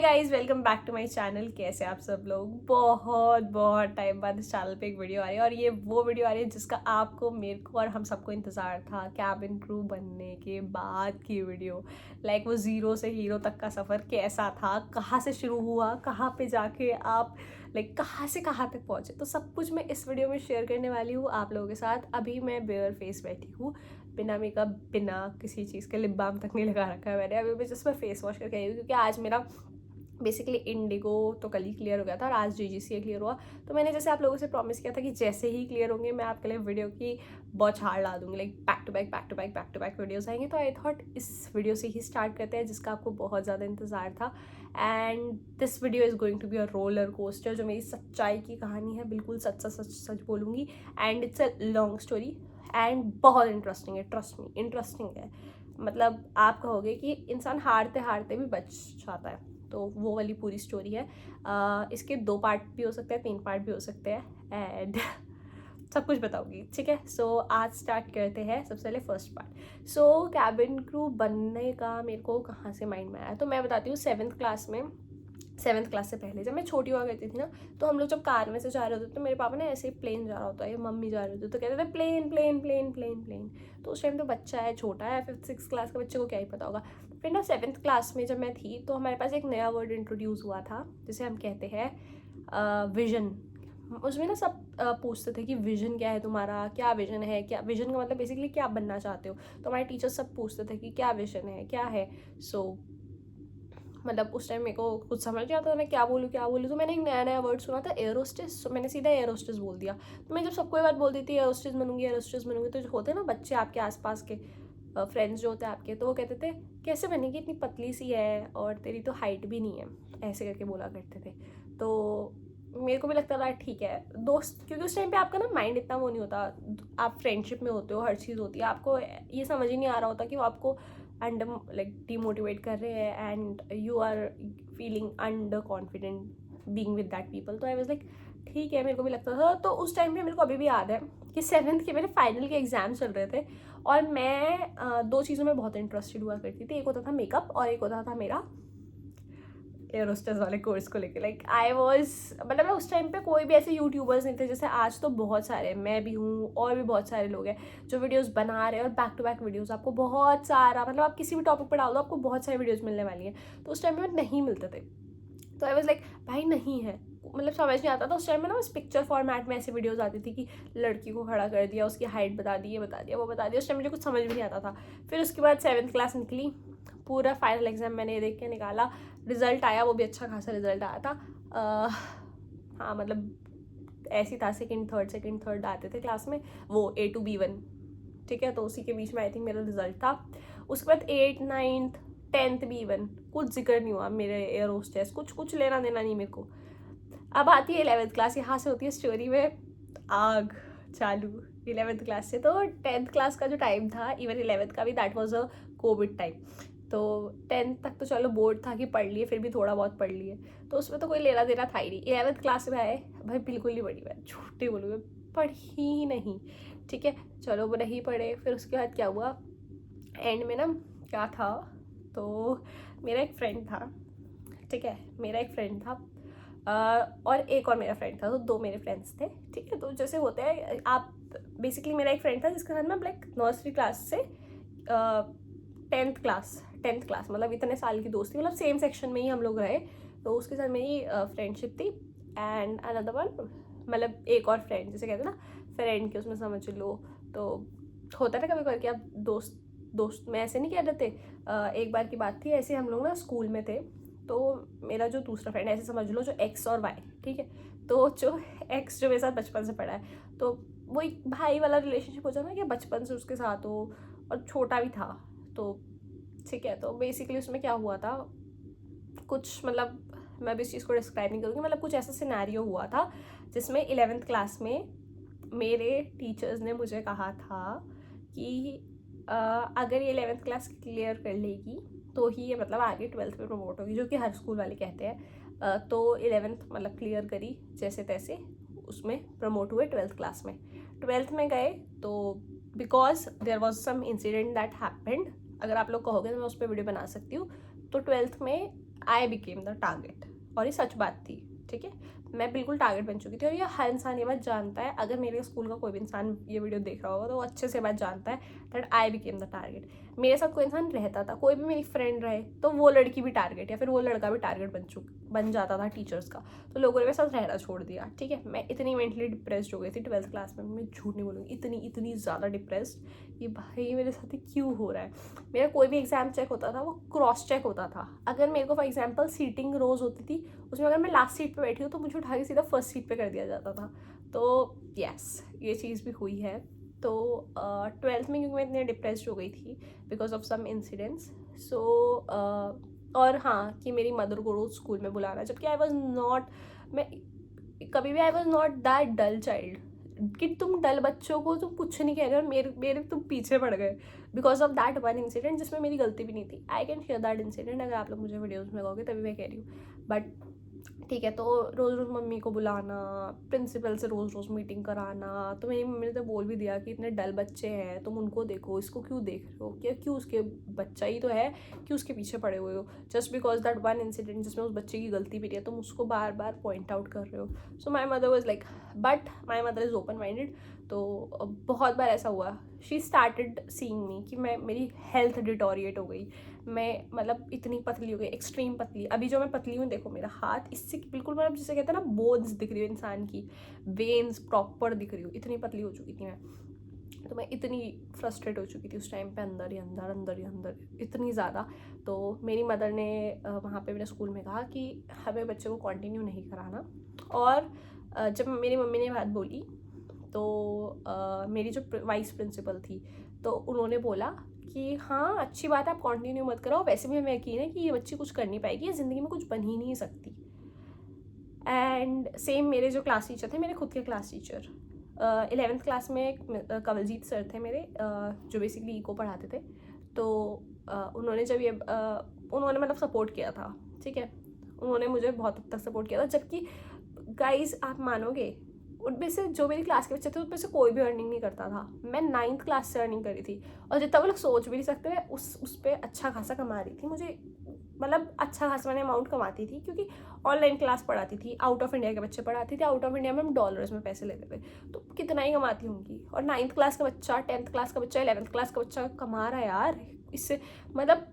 Guys welcome back to my channel. कैसे आप सब लोग? बहुत बहुत टाइम बाद इस चैनल पे एक वीडियो आ रही है और ये वो वीडियो आ रही है जिसका आपको, मेरे को और हम सबको इंतज़ार था। कैबिन क्रू बनने के बाद की वीडियो, लाइक वो ज़ीरो से हीरो तक का सफ़र कैसा था, कहाँ से शुरू हुआ, कहाँ पे जाके आप लाइक कहाँ से कहाँ तक पहुँचे, तो सब कुछ मैं इस वीडियो में शेयर करने वाली हूँ आप लोगों के साथ। अभी मैं बेयर फेस बैठी हूँ, बिना मेकअप, बिना किसी चीज़ के, लिप बाम तक नहीं लगा रखा है मैंने। अभी मैं जस्ट मैं फेस वॉश करके आई हूँ क्योंकि आज मेरा बेसिकली इंडिगो तो कल ही क्लियर हो गया था और आज जीजीसीए क्लियर हुआ। तो मैंने जैसे आप लोगों से प्रॉमिस किया था कि जैसे ही क्लियर होंगे मैं आपके लिए वीडियो की बौछार ला दूंगी, like back to back videos आएंगे। तो आई थॉट इस वीडियो से ही स्टार्ट करते हैं जिसका आपको बहुत ज़्यादा इंतज़ार था। And this video is going to be a roller coaster, जो मेरी सच्चाई की कहानी है, बिल्कुल सच सच सच सच बोलूँगी। And it's a long story and बहुत इंटरेस्टिंग है, ट्रस्ट मी इंटरेस्टिंग है। मतलब आप कहोगे कि इंसान हारते हारते भी बच जाता है, तो वो वाली पूरी स्टोरी है। इसके 2 पार्ट भी हो सकते हैं, 3 पार्ट भी हो सकते हैं एंड सब कुछ बताऊंगी, ठीक है। सो आज स्टार्ट करते हैं। सबसे पहले फर्स्ट पार्ट। सो कैबिन क्रू बनने का मेरे को कहाँ से माइंड में आया, तो मैं बताती हूँ। 7th क्लास में, 7th क्लास से पहले जब मैं छोटी हुआ करती थी ना, तो हम लोग जब कार में से जा रहे होते तो मेरे पापा ने ऐसे ही प्लेन जा रहा होता है या मम्मी जा रही होती तो कहते थे plane plane plane plane plane. तो उस टाइम तो बच्चा है, छोटा है, 5th-6th क्लास का बच्चे को क्या ही पता होगा। फिर ना 7th क्लास में जब मैं थी तो हमारे पास एक नया वर्ड इंट्रोड्यूस हुआ था जिसे हम कहते हैं विजन। उसमें ना सब पूछते थे कि विजन क्या है तुम्हारा, क्या विजन है, क्या विजन का मतलब बेसिकली क्या बनना चाहते हो। तो हमारे टीचर्स सब पूछते थे कि क्या विजन है, क्या है। सो मतलब उस टाइम मेरे को कुछ समझ नहीं आता था मैं क्या बोलूँ। तो मैंने एक नया वर्ड सुना था, एयर होस्टेस। तो मैंने सीधा एयर होस्टेस बोल दिया। तो मैं जब सबको ये बात बोलती थी एयर होस्टेस बनूंगी, तो जो होते ना बच्चे आपके आसपास के फ्रेंड्स जो होते हैं आपके, तो वो कहते थे कैसे बनेगी, इतनी पतली सी है और तेरी तो हाइट भी नहीं है, ऐसे करके बोला करते थे। तो मेरे को भी लगता था ठीक है दोस्त, क्योंकि उस टाइम पे आपका ना माइंड इतना वो नहीं होता, आप फ्रेंडशिप में होते हो, हर चीज़ होती है, आपको ये समझ ही नहीं आ रहा होता कि वो आपको अंडर लाइक डिमोटिवेट कर रहे हैं and you are feeling under confident being with that people. तो आई वाज लाइक ठीक है, मेरे को भी लगता था। तो उस टाइम पे मेरे को अभी भी याद है कि 7th के मेरे फाइनल के एग्जाम चल रहे थे और मैं 2 चीज़ों में बहुत इंटरेस्टेड हुआ करती थी। एक होता था मेकअप और एक होता था मेरा एयर होस्टेस वाले कोर्स को लेके। लाइक आई वॉज, मतलब मैं उस टाइम पे कोई भी ऐसे यूट्यूबर्स नहीं थे, जैसे आज तो बहुत सारे, मैं भी हूँ और भी बहुत सारे लोग हैं जो वीडियोस बना रहे हैं और बैक टू बैक वीडियोस आपको बहुत सारा, मतलब आप किसी भी टॉपिक पर डाल दो आपको बहुत सारी वीडियोस मिलने वाली हैं। तो उस टाइम में नहीं मिलते थे, तो आई वॉज लाइक भाई नहीं है, मतलब समझ नहीं आता था उस टाइम में ना। बस पिक्चर फॉर्मेट में ऐसे वीडियोस आती थी कि लड़की को खड़ा कर दिया, उसकी हाइट बता दी, ये बता दिया, वो बता दिया। उस टाइम मुझे कुछ समझ भी नहीं आता था। फिर उसके बाद 7th क्लास निकली, पूरा फाइनल एग्जाम मैंने ये देख के निकाला, रिजल्ट आया, वो भी अच्छा खासा रिजल्ट आया था। हाँ मतलब ऐसी था, सेकंड थर्ड आते थे क्लास में, वो A to B1, ठीक है। तो उसी के बीच में आई थिंक मेरा रिजल्ट था। उसके बाद 8th 9th 10th B1 कुछ जिक्र नहीं हुआ मेरे एयर होस्टेस, कुछ लेना देना नहीं मेरे को। अब आती है 11th क्लास, यहाँ से होती है स्टोरी में आग चालू। 11th क्लास से, तो 10th क्लास का जो टाइम था, इवन 11th का भी, that was a Covid time. तो 10th तक तो चलो बोर्ड था कि पढ़ लिए, फिर भी थोड़ा बहुत पढ़ लिए, तो उसमें तो कोई लेना देना था ही नहीं। 11th क्लास में आए भाई, बिल्कुल नहीं पढ़ी, मैं झूठे बोलूँगी, पढ़ी ही नहीं, ठीक है। चलो वो नहीं पढ़े। फिर उसके बाद क्या हुआ एंड में ना, क्या था, तो मेरा एक फ्रेंड था, ठीक है, मेरा एक फ्रेंड था और एक और मेरा फ्रेंड था, तो 2 मेरे फ्रेंड्स थे, ठीक है। तो जैसे होते हैं आप, बेसिकली मेरा एक फ्रेंड था जिसके साथ मैं लाइक नर्सरी क्लास से 10th क्लास मतलब इतने साल की दोस्ती, मतलब सेम सेक्शन में ही हम लोग रहे, तो उसके साथ मेरी फ्रेंडशिप थी। एंड अनदर वन, मतलब एक और फ्रेंड, जैसे कहते हैं ना फ्रेंड के उसमें समझ लो। तो होता है ना कभी कभी कि आप दोस्त में ऐसे नहीं कह देते। एक बार की बात थी, ऐसे हम लोग ना स्कूल में थे, तो मेरा जो दूसरा फ्रेंड, ऐसे समझ लो जो X और Y, ठीक है। तो जो X जो मेरे साथ बचपन से पढ़ा है, तो वो एक भाई वाला रिलेशनशिप हो जाता है कि बचपन से उसके साथ हो, और छोटा भी था, तो ठीक है। तो बेसिकली उसमें क्या हुआ था, कुछ मतलब मैं भी इस चीज़ को डिस्क्राइब नहीं करूँगी, मतलब कुछ ऐसा सिनेरियो हुआ था जिसमें 11th क्लास में मेरे टीचर्स ने मुझे कहा था कि अगर ये 11th क्लास क्लियर कर लेगी तो ही ये मतलब आगे 12th में प्रमोट होगी, जो कि हर स्कूल वाले कहते हैं। तो 11th मतलब क्लियर करी जैसे तैसे, उसमें प्रमोट हुए 12th क्लास में। 12th में गए तो because there was some incident that happened, अगर आप लोग कहोगे तो मैं उस पर वीडियो बना सकती हूँ। तो 12th में आई बिकेम द टारगेट। और ये सच बात थी, ठीक है, मैं बिल्कुल टारगेट बन चुकी थी। और ये हर इंसान ये बात जानता है, अगर मेरे स्कूल का कोई भी इंसान ये वीडियो देख रहा होगा तो वो अच्छे से बात जानता है that I became the target. मेरे साथ कोई इंसान रहता था, कोई भी मेरी फ्रेंड रहे तो वो लड़की भी टारगेट या फिर वो लड़का भी टारगेट बन जाता था टीचर्स का। तो लोगों ने मेरे साथ रहना छोड़ दिया, ठीक है। मैं इतनी मेंटली डिप्रेस्ड हो गई थी 12th क्लास में, मैं झूठ नहीं बोलूँगी, इतनी ज़्यादा डिप्रेस्ड कि भाई मेरे साथ क्यों हो रहा है। मेरा कोई भी एग्जाम चेक होता था वो क्रॉस चेक होता था। अगर मेरे को फॉर एग्जाम्पल सीटिंग रोज होती थी, उसमें अगर मैं लास्ट सीट पे बैठी हूँ तो मुझे उठा के सीधा फर्स्ट सीट पे कर दिया जाता था। तो यस, ये चीज़ भी हुई है। तो 12th में क्योंकि मैं इतनी डिप्रेस्ड हो गई थी बिकॉज ऑफ सम इंसिडेंट्स, सो और हाँ कि मेरी मदर को रोज़ स्कूल में बुलाना, जबकि आई वॉज नॉट, मैं कभी भी I was not that dull child कि तुम डल बच्चों को तुम कुछ नहीं कह रहे हो, मेरे तुम पीछे पड़ गए because of that one incident जिसमें मेरी गलती भी नहीं थी। I can share that incident, अगर आप लोग मुझे वीडियोज़ में लगाओगे तभी मैं कह रही हूँ। बट ठीक है, तो रोज़ रोज़ मम्मी को बुलाना, प्रिंसिपल से रोज़ रोज़ मीटिंग कराना। तो मेरी मम्मी ने तो बोल भी दिया कि इतने डल बच्चे हैं, तुम उनको देखो, इसको क्यों देख रहे हो, क्या क्यों, उसके बच्चा ही तो है, क्यों उसके पीछे पड़े हुए हो, just because that one incident जिसमें उस बच्चे की गलती भी नहीं है तुम उसको बार बार पॉइंट आउट कर रहे हो। So my mother was like, but my mother is open minded. तो बहुत बार ऐसा हुआ, शी स्टार्टेड सीइंग मी कि मेरी हेल्थ डिटोरिएट हो गई, मैं मतलब इतनी पतली हो गई, एक्सट्रीम पतली। अभी जो मैं पतली हूँ देखो, मेरा हाथ इससे बिल्कुल मतलब जिसे कहते हैं ना बोन्स दिख रही हो इंसान की, वेन्स प्रॉपर दिख रही हूँ, इतनी पतली हो चुकी थी मैं। तो मैं इतनी फ्रस्ट्रेट हो चुकी थी उस टाइम पे, अंदर ही अंदर इतनी ज़्यादा। तो मेरी मदर ने वहाँ पे मेरे स्कूल में कहा कि हमें बच्चे को कंटिन्यू नहीं कराना। और जब मेरी मम्मी ने बात बोली तो मेरी जो वाइस प्रिंसिपल थी तो उन्होंने बोला कि हाँ अच्छी बात है, आप कंटिन्यू मत कराओ, वैसे भी हमें यकीन है कि ये बच्ची कुछ कर नहीं पाएगी, ये ज़िंदगी में कुछ बन ही नहीं सकती। एंड सेम मेरे जो क्लास टीचर थे, मेरे खुद के क्लास टीचर 11th क्लास में कंवलजीत सर थे मेरे, जो बेसिकली इको पढ़ाते थे। तो उन्होंने जब ये उन्होंने मतलब सपोर्ट किया था, ठीक है, उन्होंने मुझे बहुत हद तक सपोर्ट किया था। जबकि गाइज आप मानोगे, उनमें से जो मेरी क्लास के बच्चे थे उनमें से कोई भी अर्निंग नहीं करता था। मैं 9th क्लास से अर्निंग करी थी, और जितना वो लोग सोच भी नहीं सकते, मैं उस पर अच्छा खासा कमा रही थी। मुझे मतलब अच्छा खासा मैंने अमाउंट कमाती थी, क्योंकि ऑनलाइन क्लास पढ़ाती थी, आउट ऑफ इंडिया के बच्चे पढ़ाती थी। आउट ऑफ इंडिया में हम डॉलर्स में पैसे लेते थे, तो कितना ही कमाती होंगी। और 9th क्लास का बच्चा, 10th क्लास का बच्चा, 11th क्लास का बच्चा कमा रहा है यार, इससे मतलब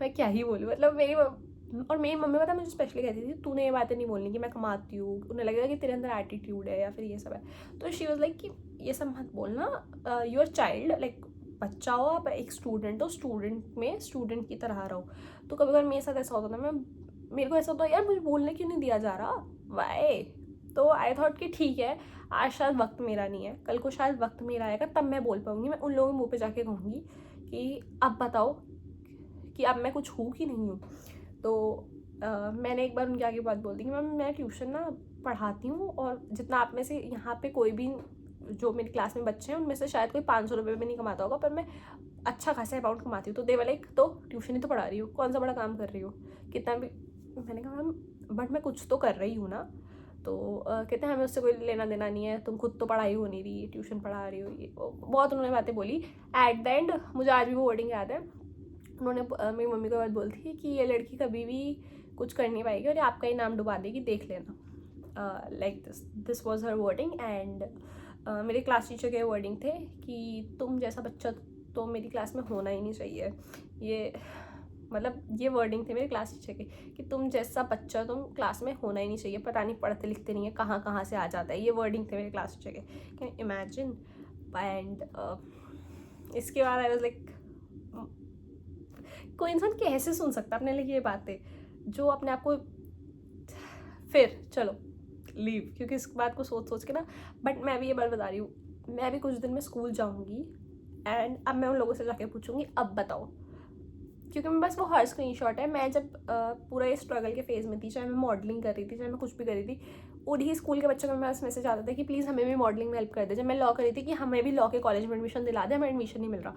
मैं क्या ही बोलूँ। मतलब मेरी मम्मी पता मुझे स्पेशली कहती थी तूने ये बातें नहीं बोलनी कि मैं कमाती हूँ, उन्हें लगेगा कि तेरे अंदर एटीट्यूड है या फिर ये सब है। तो शी वाज लाइक कि ये सब मत बोलना, यूर चाइल्ड, लाइक बच्चा हो, आप एक स्टूडेंट हो, स्टूडेंट में स्टूडेंट की तरह रहो। तो कभी कभी मेरे साथ ऐसा होता था, मेरे को ऐसा होता यार मुझे बोलने क्यों नहीं दिया जा रहा, वाई। तो आई थॉट कि ठीक है, आज शायद वक्त मेरा नहीं है, कल को शायद वक्त मेरा आएगा, तब मैं बोल पाऊँगी, मैं उन लोगों के मुँह पे जाके कहूँगी कि अब बताओ कि अब मैं कुछ हूँ कि नहीं हूँ। तो मैंने एक बार उनके आगे बात बोल दी कि मैम मैं ट्यूशन ना पढ़ाती हूँ, और जितना आप में से यहाँ पे कोई भी जो मेरी क्लास में बच्चे हैं उनमें से शायद कोई 500 रुपये भी नहीं कमाता होगा, पर मैं अच्छा खासा अमाउंट कमाती हूँ। तो दे वाला एक तो ट्यूशन ही तो पढ़ा रही हूँ, कौन सा बड़ा काम कर रही हो, कितना भी। मैंने कहा मैम बट मैं कुछ तो कर रही हूँ ना। तो कहते हैं हमें उससे कोई लेना देना नहीं है, तुम खुद तो पढ़ाई हो नहीं रही, ट्यूशन पढ़ा रही हो, ये बहुत उन्होंने बातें बोली। एट द एंड मुझे आज भी वो वर्डिंग याद है, उन्होंने मेरी मम्मी को बात बोली थी कि ये लड़की कभी भी कुछ कर नहीं पाएगी और ये आपका ही नाम डुबा देगी, देख लेना। Like this was her wording. And मेरे क्लास टीचर के वर्डिंग थे कि तुम जैसा बच्चा तो मेरी क्लास में होना ही नहीं चाहिए। ये मतलब ये वर्डिंग थे मेरे क्लास टीचर के कि तुम जैसा बच्चा तुम क्लास में होना ही नहीं चाहिए, पता नहीं पढ़ते लिखते नहीं है, कहाँ कहाँ से आ जाता है। ये वर्डिंग थे मेरे क्लास टीचर के, कैन इमेजिन। एंड इसके बाद आई वाज लाइक कोई इंसान कैसे सुन सकता है अपने लिए ये बातें, जो अपने आप को। फिर चलो लीव, क्योंकि इस बात को सोच सोच के ना, बट मैं भी ये बात बता रही हूँ, मैं भी कुछ दिन में स्कूल जाऊँगी एंड अब मैं उन लोगों से जाके पूछूंगी अब बताओ, क्योंकि मैं बस वो हर स्क्रीनशॉट है। मैं जब पूरा ये स्ट्रगल के फेज़ में थी, चाहे मैं मॉडलिंग कर रही थी, चाहे मैं कुछ भी कर रही थी, उन्हीं स्कूल के बच्चों को मैं मैसेज आता था कि प्लीज़ हमें भी मॉडलिंग में हेल्प कर दे। जब मैं लॉ कर रही थी कि हमें भी लॉ के कॉलेज में एडमिशन दिला दे, हमें एडमिशन नहीं मिल रहा,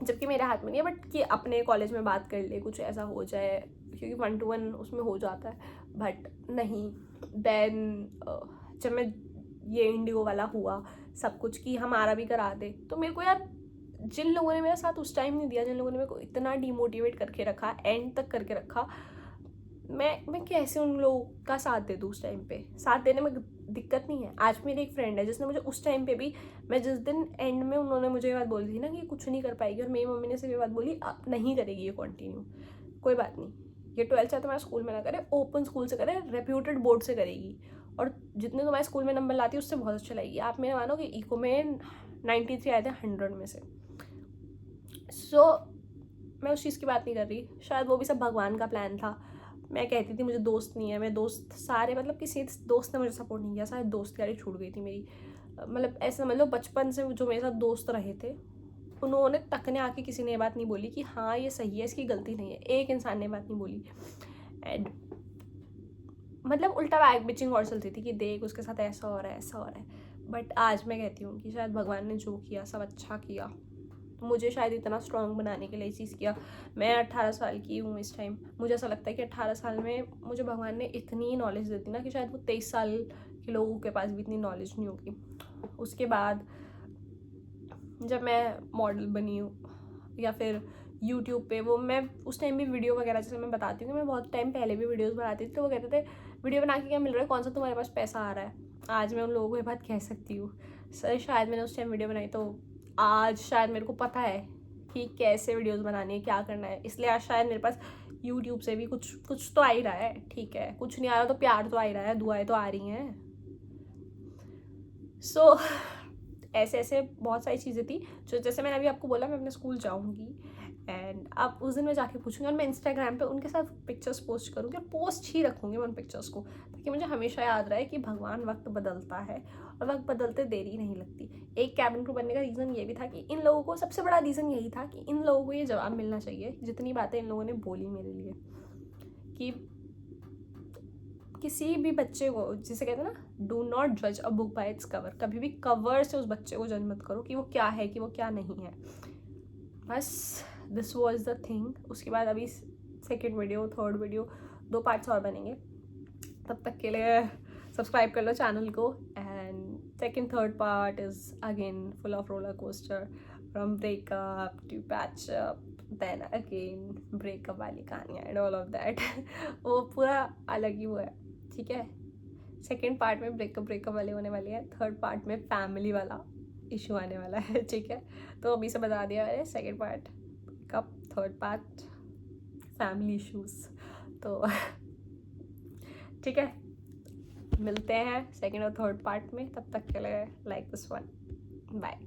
जबकि मेरे हाथ में नहीं है, बट कि अपने कॉलेज में बात कर ले, कुछ ऐसा हो जाए, क्योंकि 1-to-1 उसमें हो जाता है। बट नहीं, देन जब मैं ये इंडिगो वाला हुआ सब कुछ कि हमारा भी करा दे, तो मेरे को यार जिन लोगों ने मेरा साथ उस टाइम नहीं दिया, जिन लोगों ने मेरे को इतना डिमोटिवेट करके रखा, एंड तक करके रखा, मैं कैसे उन लोगों का साथ दे दूँ उस टाइम पे। साथ देने में दिक्कत नहीं है। आज मेरी एक फ्रेंड है जिसने मुझे उस टाइम पे भी, मैं जिस दिन एंड में उन्होंने मुझे ये बात बोली थी ना कि कुछ नहीं कर पाएगी, और मेरी मम्मी ने सिर्फ ये बात बोली अब नहीं करेगी ये कंटिन्यू, कोई बात नहीं, ये 12th चाहे तुम्हारे स्कूल में ना करे, ओपन स्कूल से करे, रेप्यूटेड बोर्ड से करेगी, और जितने तुम्हारे स्कूल में नंबर लाती है उससे बहुत अच्छा लाएगी। आप मेरे मानो कि इको में 93 आए थे 100 में से। सो मैं उस चीज़ की बात नहीं कर रही, शायद वो भी सब भगवान का प्लान था। मैं कहती थी मुझे दोस्त नहीं है, मेरे दोस्त सारे, मतलब किसी दोस्त ने मुझे सपोर्ट नहीं किया, शायद दोस्त यारी छूट गई थी मेरी। मतलब ऐसा मतलब बचपन से जो मेरे साथ दोस्त रहे थे, उन्होंने तक ने आके किसी ने ये बात नहीं बोली कि हाँ ये सही है, इसकी गलती नहीं है, एक इंसान ने बात नहीं बोली। एंड मतलब उल्टा बैक बिचिंग और चलती थी कि देख उसके साथ ऐसा हो रहा है, ऐसा हो रहा है। बट आज मैं कहती हूँ कि शायद भगवान ने जो किया सब अच्छा किया, मुझे शायद इतना स्ट्रॉन्ग बनाने के लिए चीज़ किया। मैं 18 साल की हूँ इस टाइम, मुझे ऐसा लगता है कि 18 साल में मुझे भगवान ने इतनी नॉलेज देती ना कि शायद वो 23 साल के लोगों के पास भी इतनी नॉलेज नहीं होगी। उसके बाद जब मैं मॉडल बनी हूँ, या फिर यूट्यूब पे, वो मैं उस टाइम भी वीडियो वगैरह, जैसे मैं बताती हूँ कि मैं बहुत टाइम पहले भी वीडियोस बनाती थी, तो वो कहते थे वीडियो बना के क्या मिल रहा है, कौन सा तुम्हारे पास पैसा आ रहा है। आज मैं उन लोगों को ये बात कह सकती हूँ, सर शायद मैंने उस टाइम वीडियो बनाई तो आज शायद मेरे को पता है कि कैसे वीडियोस बनानी है, क्या करना है, इसलिए आज शायद मेरे पास यूट्यूब से भी कुछ तो आ ही रहा है। ठीक है, कुछ नहीं आ रहा तो प्यार तो आ ही रहा है, दुआएं तो आ रही हैं। सो ऐसे ऐसे बहुत सारी चीज़ें थी जो, जैसे मैंने अभी आपको बोला मैं अपने स्कूल जाऊँगी, एंड आप उस दिन मैं जाके पूछूंगी, और मैं इंस्टाग्राम पे उनके साथ पिक्चर्स पोस्ट करूँगी, और पोस्ट ही रखूँगी मैं उन पिक्चर्स को, ताकि मुझे हमेशा याद रहे कि भगवान वक्त बदलता है, और वक्त बदलते देरी नहीं लगती। एक कैबिन क्रू बनने का रीज़न ये भी था कि इन लोगों को, सबसे बड़ा रीज़न यही था कि इन लोगों को ये जवाब मिलना चाहिए जितनी बातें इन लोगों ने बोली मेरे लिए, कि किसी भी बच्चे को, जिसे कहते हैं ना, डू नॉट जज a book by its cover, कभी भी कवर से उस बच्चे को जज मत करो कि वो क्या है, कि वो क्या नहीं है। बस दिस वॉज द थिंग। उसके बाद अभी second video, third video, 2 parts और बनेंगे, तब तक के लिए सब्सक्राइब कर लो चैनल को। And second third part is again full of roller coaster, from breakup to patchup, then again breakup वाली कहानी एंड ऑल ऑफ दैट। वो पूरा अलग ही वो है, ठीक है। सेकेंड पार्ट में ब्रेकअप वाले होने वाले हैं, थर्ड पार्ट में फैमिली वाला इशू आने वाला है, ठीक है। तो अभी से बता दिया मैंने, second part breakup, third part family issues. तो ठीक है, मिलते हैं सेकेंड और थर्ड पार्ट में, तब तक के लिए लाइक दिस वन, बाय।